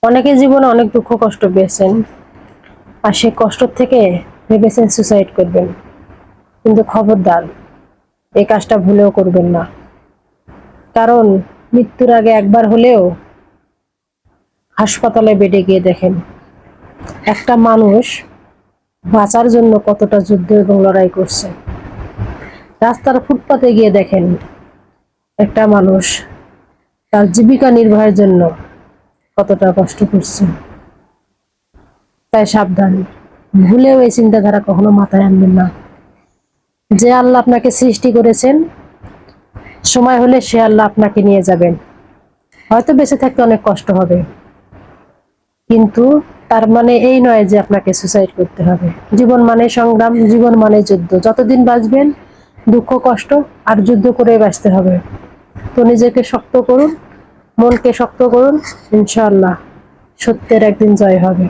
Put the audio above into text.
অনেকে জীবনে অনেক দুঃখ কষ্ট পেয়েছেন, আর সেই কষ্ট থেকে ভেবেছেন সুসাইড করবেন, কিন্তু খবরদার এই কাজটা ভুলেও করবেন না। কারণ মৃত্যুর আগে একবার হলেও হাসপাতালে বেডে গিয়ে দেখেন একটা মানুষ বাঁচার জন্য কতটা যুদ্ধ এবং লড়াই করছে। রাস্তার ফুটপাতে গিয়ে দেখেন একটা মানুষ তার জীবিকা নির্বাহের জন্য কতটা কষ্ট করছে। তাই সাবধান, ভুলেও এই চিন্তাধারা কখনো মাথায় আনবেন না। যে আল্লাহ আপনাকে সৃষ্টি করেছেন, সময় হলে সে আল্লাহ আপনাকে নিয়ে যাবেন। হয়তো বেঁচে থাকতে অনেক কষ্ট হবে, কিন্তু তার মানে এই নয় যে আপনাকে সুসাইড করতে হবে। জীবন মানে সংগ্রাম, জীবন মানে যুদ্ধ। যতদিন বাঁচবেন দুঃখ কষ্ট আর যুদ্ধ করে বাঁচতে হবে। তো নিজেকে শক্ত করুন, মনকে শক্ত করুন, ইনশাআল্লাহ সত্যের একদিন জয় হবে।